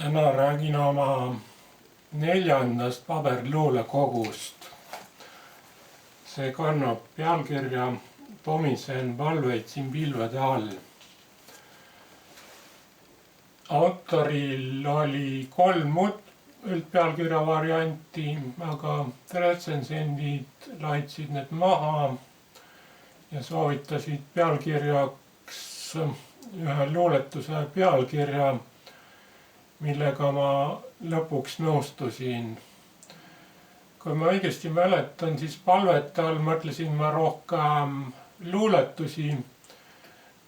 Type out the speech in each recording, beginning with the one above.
Täna räägin oma 4. paberluulekogust. See kannab pealkirja Tomisen palveid siin pilvede all. Autoril oli 3 üldpealkirja varianti, aga retsensendid laitsid need maha ja soovitasid pealkirjaks ühe luuletuse pealkirja, millega ma lõpuks nõustusin. Kui ma õigesti mäletan, siis palvete all mõtlesin ma rohkem luuletusi.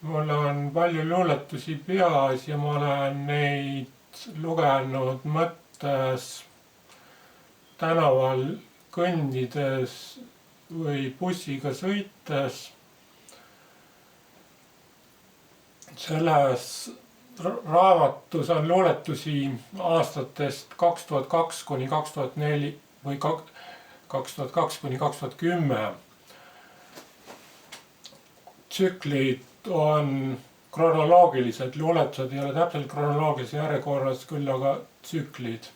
Mul on palju luuletusi peas ja ma olen neid lugenud mõttes tänaval kõndides või bussiga sõites. Selles raamatus on luuletusi aastatest 2002 kuni 2004 või 2002 kuni 2010. Tsüklid on kronoloogilised, luuletused ei ole täpselt kronoloogilise järjekorras, küll aga tsüklid.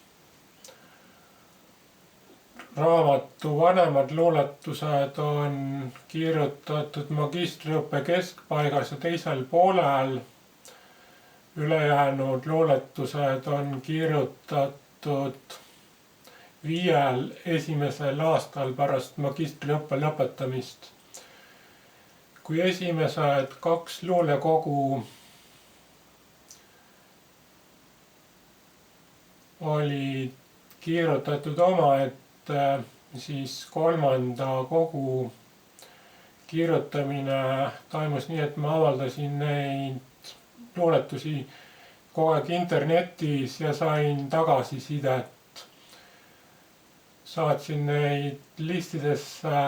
Raamatu vanemad luuletused on kirjutatud magistriõppe keskpaigas ja teisel poolel. Ülejäänud luuletused on kirjutatud 5 esimesel aastal pärast magistriõppe lõpetamist. Kui esimesed 2 luulekogu olid kirjutatud omaette, siis 3. kogu kirjutamine toimus nii, et ma avaldasin neid luuletusi kogu aeg internetis ja sain tagasisidet. Saatsin neid listidesse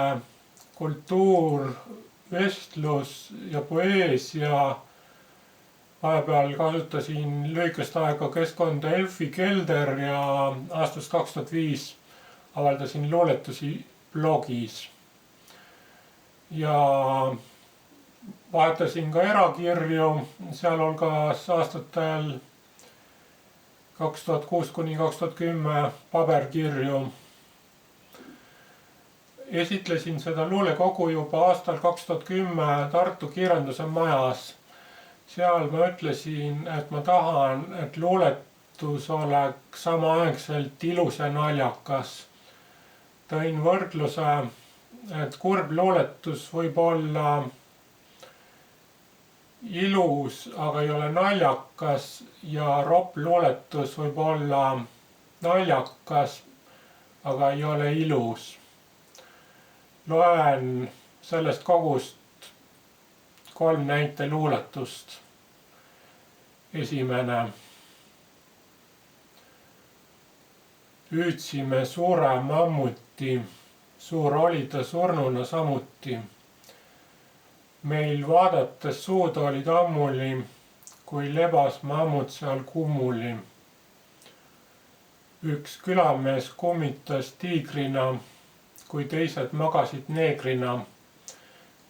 kultuur, vestlus ja poeesia. Vahepeal kasutasin lühikest aega keskkonda Elfi Kelder ja aastast 2005 avaldasin luuletusi blogis. Ja vahetasin ka erakirju, sealhulgas aastatel 2006 kuni 2010 paberkirju. Esitlesin seda luulekogu juba aastal 2010 Tartu Kirjanduse Majas. Seal ma ütlesin, et ma tahan, et luuletus oleks samaaegselt ilus ja naljakas. Tõin võrdluse, et kurb luuletus võib olla ilus, aga ei ole naljakas, ja ropp luuletus võib olla naljakas, aga ei ole ilus. Loen sellest kogust 3 näiteluuletust. Esimene. Hüüdsime suure mammuti, suur oli ta surnuna samuti. Meil vaadates suud olid ammuli, kui lebas mammut seal kummuli. Üks külamees kummitas tiigrina, kui teised magasid neegrina,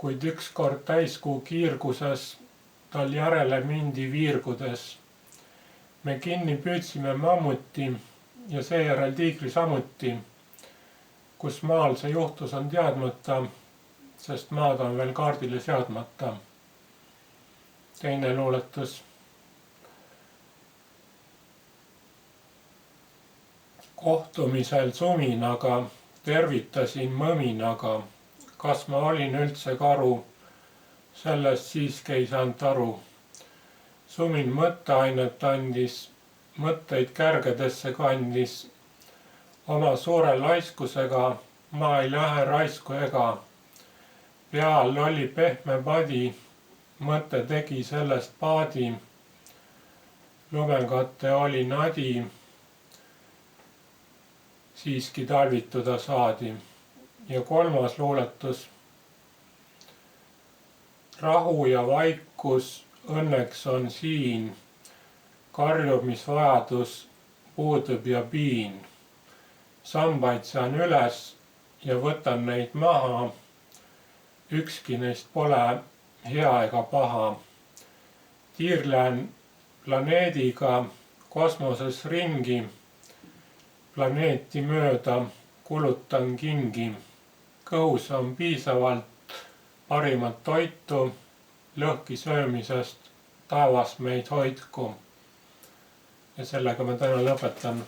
kuid ükskord täiskuu kiirguses tal järele mindi viirgudes. Me kinni püüdsime mammuti ja seejärel tiigri samuti. Kus maal see juhtus, on teadmata, sest maad on veel kaardile seadmata. Teine luuletus. Kohtumisel suminaga tervitasin mõminaga. Kas ma olin üldse karu? Sellest siiski ei saanud aru. Sumin mõtteainet andis, mõtteid kärgedesse kandis. Oma suure laiskusega ma ei lähe raisku ega. Peal oli pehme padi, mõte tegi sellest paadi. Lumekate oli nadi, siiski talvituda saadi. Ja 3. luuletus. Rahu ja vaikus õnneks on siin, karjumisvajadus puudub ja piin. Sambaid sean üles ja võtan neid maha, ükski neist pole hea ega paha. Tiirlen planeediga kosmoses ringi, planeeti mööda kulutan kingi. Kõhus on piisavalt parimat toitu, lõhki söömisest taevas meid hoidku. Ja sellega ma täna lõpetan.